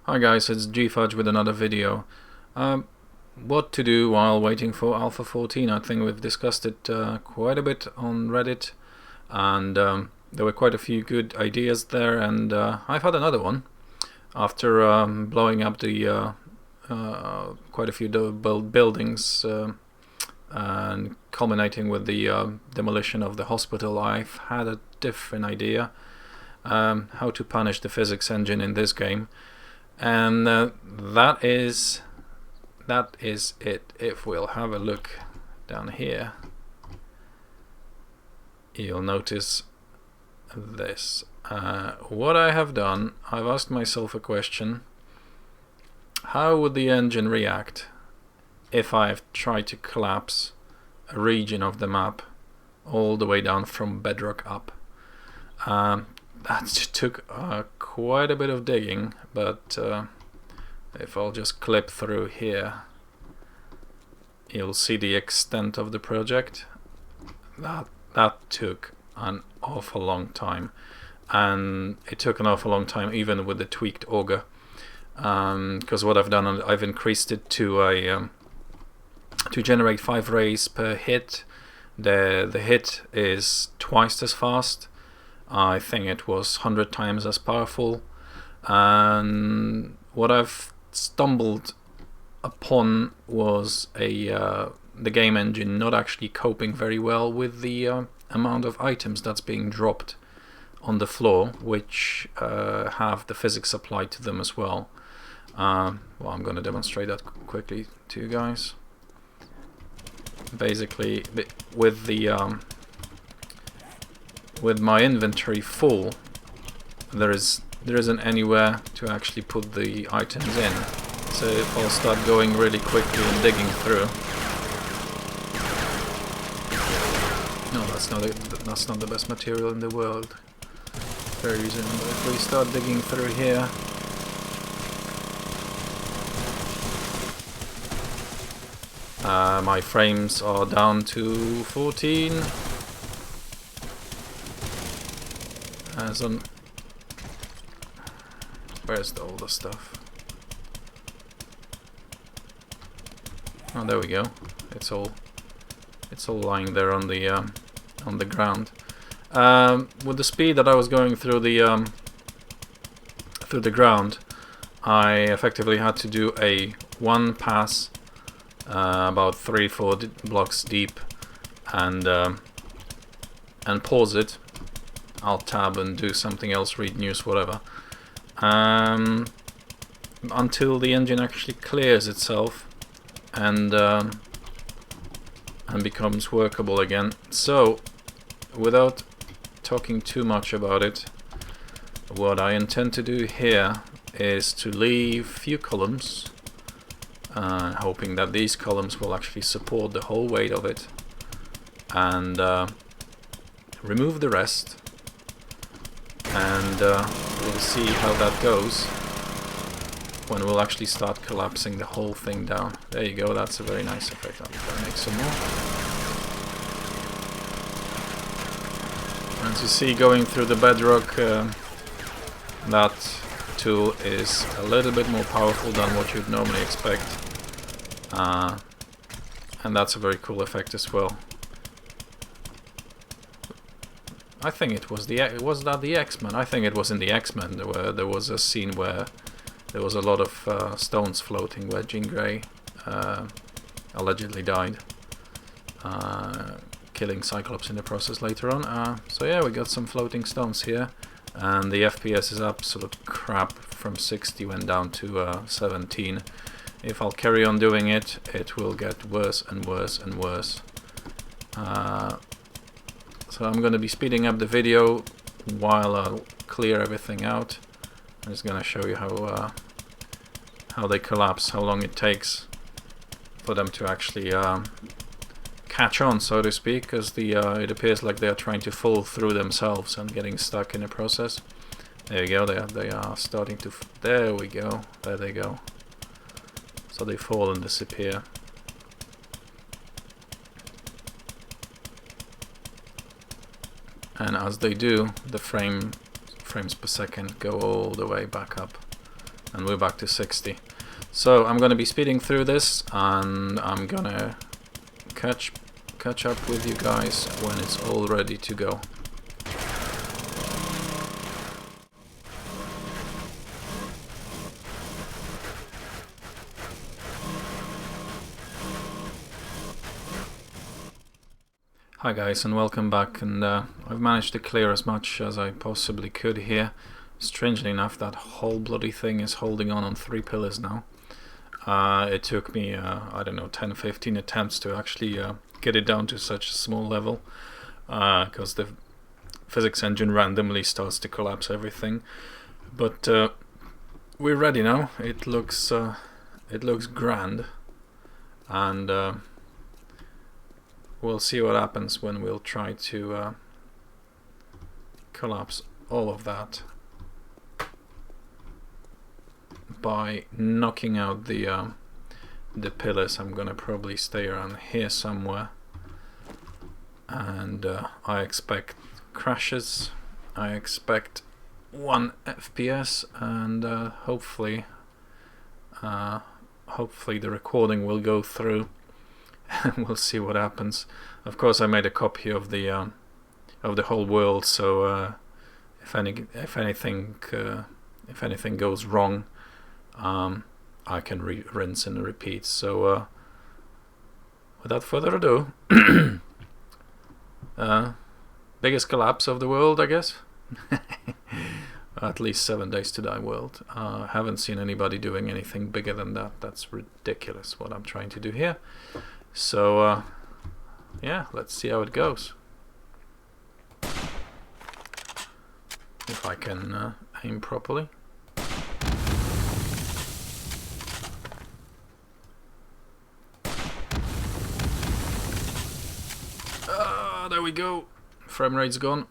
Hi guys, it's G-Fudge with another video. What to do while waiting for Alpha 14. I think we've discussed it quite a bit on Reddit, and there were quite a few good ideas there, and I've had another one after blowing up the quite a few buildings and culminating with the demolition of the hospital. I've had a different idea how to punish the physics engine in this game. And that is it. If we'll have a look down here, you'll notice this. What I have done, I've asked myself a question: how would the engine react if I've tried to collapse a region of the map all the way down from Bedrock up? That took quite a bit of digging, but if I'll just clip through here, you'll see the extent of the project. That took an awful long time, and it took an awful long time even with the tweaked auger, because what I've done, I've increased it to a to generate 5 rays per hit. The hit is twice as fast. I think it was 100 times as powerful, and what I've stumbled upon was the game engine not actually coping very well with the amount of items that's being dropped on the floor, which have the physics applied to them as well. Well, I'm going to demonstrate that quickly to you guys. Basically, with my inventory full, there isn't anywhere to actually put the items in. So if I'll start going really quickly and digging through, no, that's not the best material in the world. Very reasonable. If we start digging through here, my frames are down to 14. As on, where's the older stuff? Oh, there we go. It's all lying there on the ground. With the speed that I was going through the ground, I effectively had to do a one pass, about 3-4 blocks deep, and pause it. I'll tab and do something else, read news, whatever, until the engine actually clears itself and becomes workable again. So, without talking too much about it, what I intend to do here is to leave few columns, hoping that these columns will actually support the whole weight of it, and remove the rest. And we'll see how that goes when we'll actually start collapsing the whole thing down. There you go, that's a very nice effect. I'm going to make some more. As you see, going through the bedrock, that tool is a little bit more powerful than what you'd normally expect. And that's a very cool effect as well. I think it was was that the X-Men? I think it was in the X-Men where there was a scene where there was a lot of stones floating where Jean Grey allegedly died, killing Cyclops in the process later on. So yeah, we got some floating stones here, and the FPS is absolute crap. From 60 went down to 17. If I'll carry on doing it, it will get worse and worse and worse. So I'm going to be speeding up the video while I'll clear everything out. I'm just going to show you how they collapse, how long it takes for them to actually catch on, so to speak, because it appears like they are trying to fall through themselves and getting stuck in the process. There you go, they are starting to, there we go, there they go. So they fall and disappear. And as they do, the frames per second go all the way back up. and we're back to 60. So I'm gonna be speeding through this, and I'm gonna catch up with you guys when it's all ready to go. Hi guys, and welcome back, and I've managed to clear as much as I possibly could here. Strangely enough, that whole bloody thing is holding on 3 pillars now. It took me, I don't know, 10-15 attempts to actually get it down to such a small level, because the physics engine randomly starts to collapse everything. But we're ready now. It looks grand, and we'll see what happens when we'll try to collapse all of that by knocking out the pillars. I'm gonna probably stay around here somewhere, and I expect crashes. I expect 1 FPS, and hopefully the recording will go through. We'll see what happens. Of course, I made a copy of the whole world, so if anything goes wrong, I can rinse and repeat. So without further ado, biggest collapse of the world, I guess. At least 7 days to die world. Haven't seen anybody doing anything bigger than that. That's ridiculous what I'm trying to do here. So yeah, let's see how it goes. If I can aim properly. There we go. Frame rate's gone.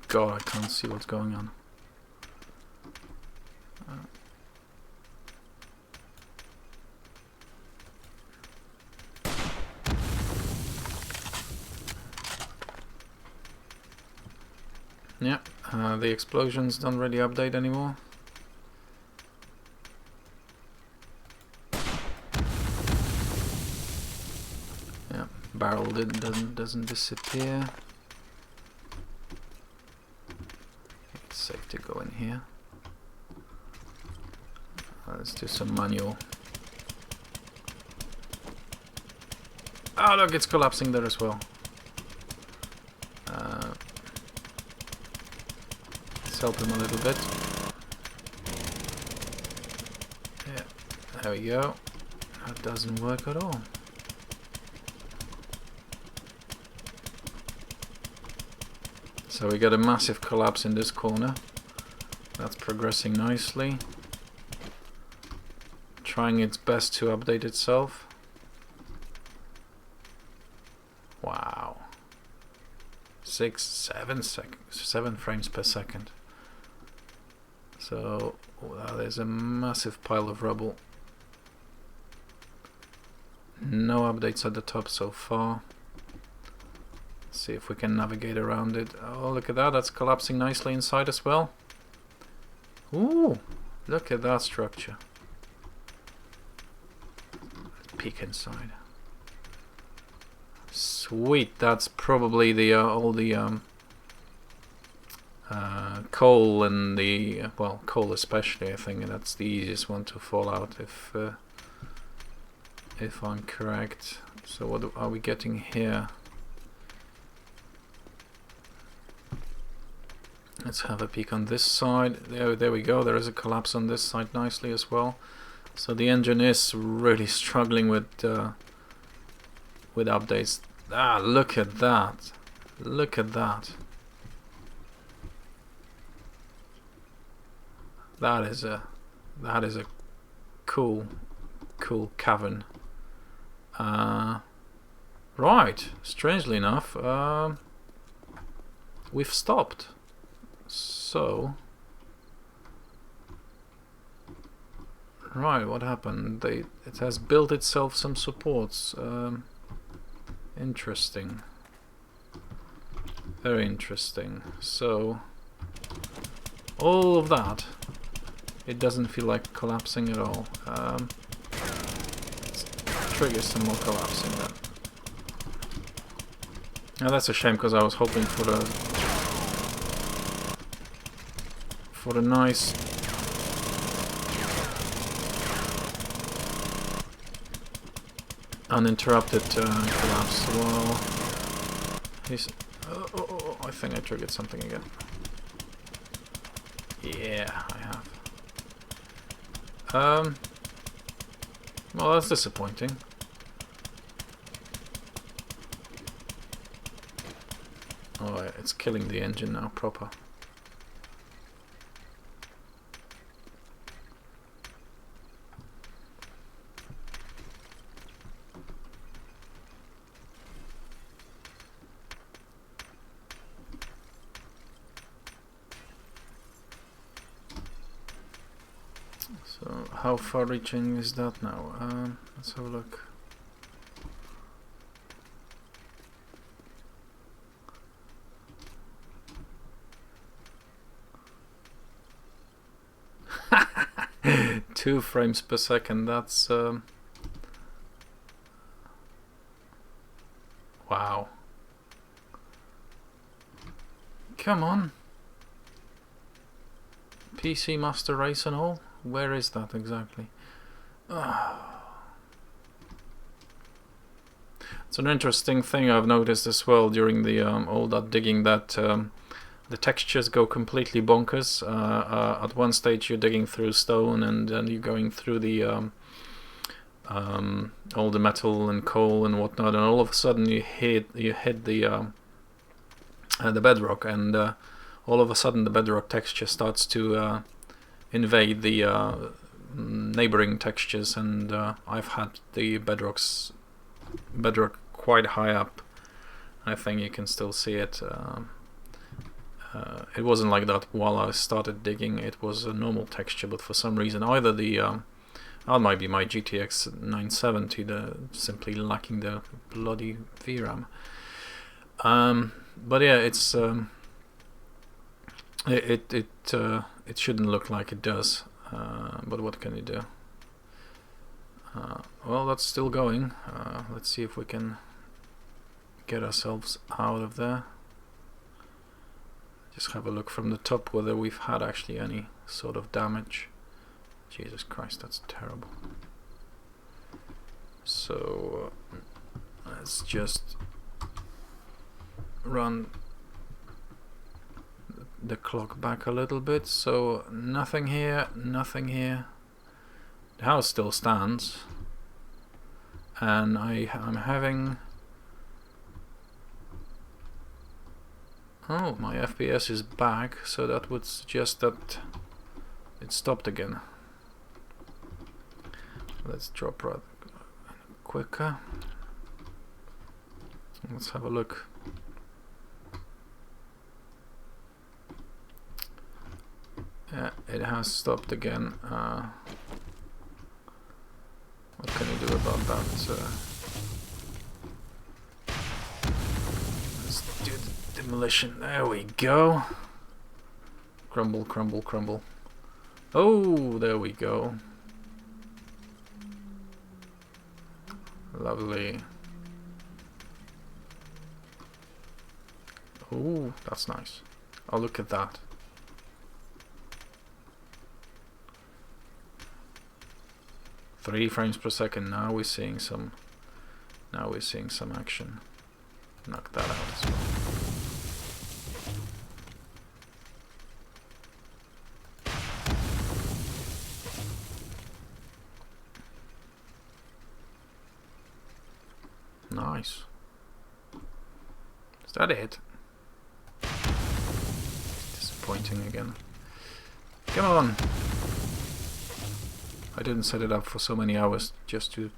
God, I can't see what's going on. Yeah, the explosions don't really update anymore. Yeah, barrel doesn't disappear. Safe to go in here. Let's do some manual. Oh look, it's collapsing there as well. Let's help him a little bit. Yeah, there we go. That doesn't work at all. So we got a massive collapse in this corner. That's progressing nicely. Trying its best to update itself. Wow. 7 frames per second. So there's a massive pile of rubble. No updates at the top so far. See if we can navigate around it. Oh, look at that, that's collapsing nicely inside as well. Ooh, look at that structure. Let's peek inside. Sweet, that's probably the all the coal and the, well, coal especially, I think that's the easiest one to fall out if I'm correct. So what are we getting here? Let's have a peek on this side. There we go. There is a collapse on this side nicely as well. So the engine is really struggling with updates. Ah, look at that! Look at that! That is a cool cavern. Right. Strangely enough, we've stopped. So. Right, what happened? It has built itself some supports. Interesting. Very interesting. So, all of that, it doesn't feel like collapsing at all. Let's trigger some more collapsing then. Now that's a shame, because I was hoping for the nice uninterrupted collapse. Well, he's. Oh, I think I triggered something again. Yeah, I have. Well, that's disappointing. Oh, it's killing the engine now, proper. So, how far reaching is that now? Let's have a look. Two frames per second, that's wow. Come on. PC Master Race and all? Where is that exactly? It's an interesting thing I've noticed as well during the all that digging, that the textures go completely bonkers. At one stage you're digging through stone, and then you're going through the all the metal and coal and whatnot, and all of a sudden you hit the bedrock, and all of a sudden the bedrock texture starts to invade the neighboring textures, and I've had the bedrock quite high up. I think you can still see it. It wasn't like that while I started digging. It was a normal texture, but for some reason either the that might be my GTX 970, simply lacking the bloody VRAM. But yeah, it's it shouldn't look like it does, but what can you do? Well, that's still going. Let's see if we can get ourselves out of there. Just have a look from the top whether we've had actually any sort of damage. Jesus Christ, that's terrible. So let's just run the clock back a little bit. So nothing here, nothing here. The house still stands, and I'm having. Oh, my FPS is back, so that would suggest that it stopped again. Let's drop right quicker. Let's have a look. Yeah, it has stopped again. What can you do about that? Let's do the demolition. There we go. Crumble, crumble, crumble. Oh, there we go. Lovely. Oh, that's nice. Oh, look at that. Three frames per second. Now we're seeing some. Now we're seeing some action. Knock that out as well. Nice. Is that it? Disappointing again. Come on! I didn't set it up for so many hours just to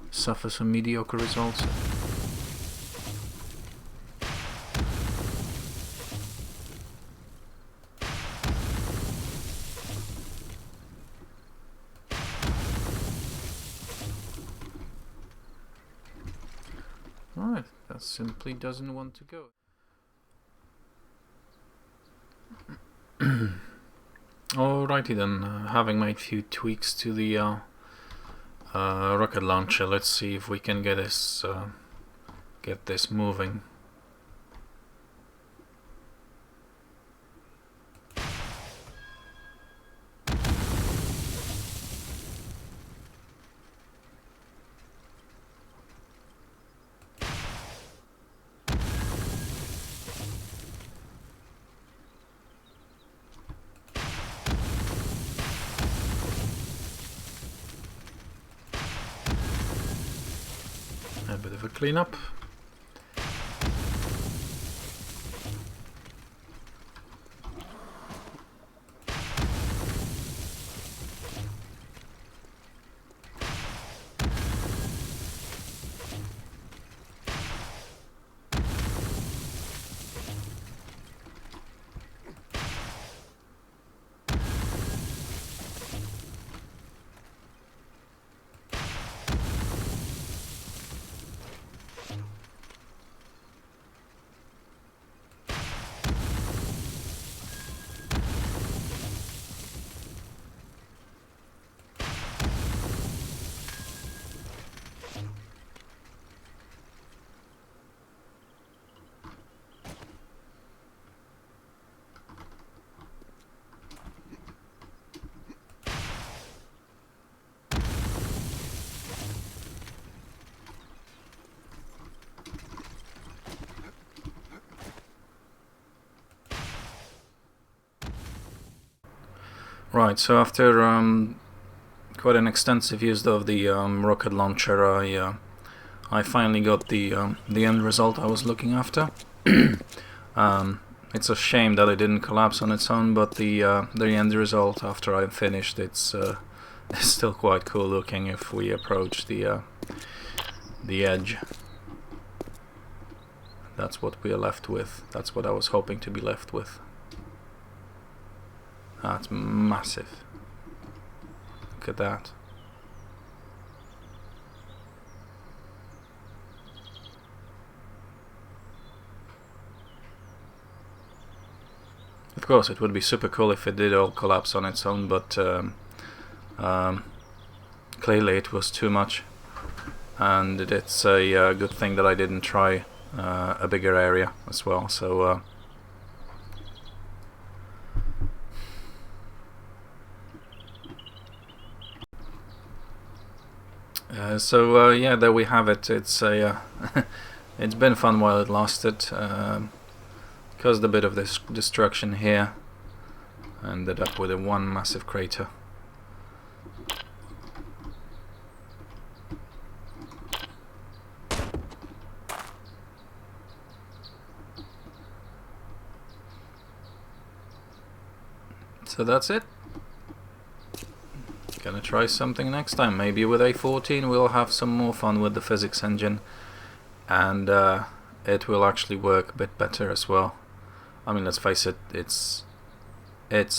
suffer some mediocre results. Alright, that simply doesn't want to go. Alrighty then, having made a few tweaks to the rocket launcher, let's see if we can get this moving. A bit of a cleanup. Right, so after quite an extensive use of the rocket launcher, I finally got the end result I was looking after. It's a shame that it didn't collapse on its own, but the end result after I finished, it's still quite cool looking if we approach the edge. That's what we are left with. That's what I was hoping to be left with. That's massive. Look at that. Of course, it would be super cool if it did all collapse on its own, but clearly it was too much, and it's a good thing that I didn't try a bigger area as well. So. Yeah, there we have it. It's a it's been fun while it lasted. Caused a bit of this destruction here. Ended up with one massive crater. So that's it. Gonna try something next time. Maybe with A14 we'll have some more fun with the physics engine, and it will actually work a bit better as well. I mean, let's face it, it's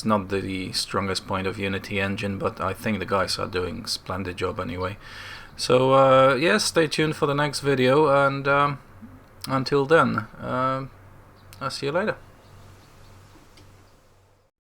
not the strongest point of Unity engine, but I think the guys are doing a splendid job anyway. So yeah, stay tuned for the next video, and until then, I'll see you later.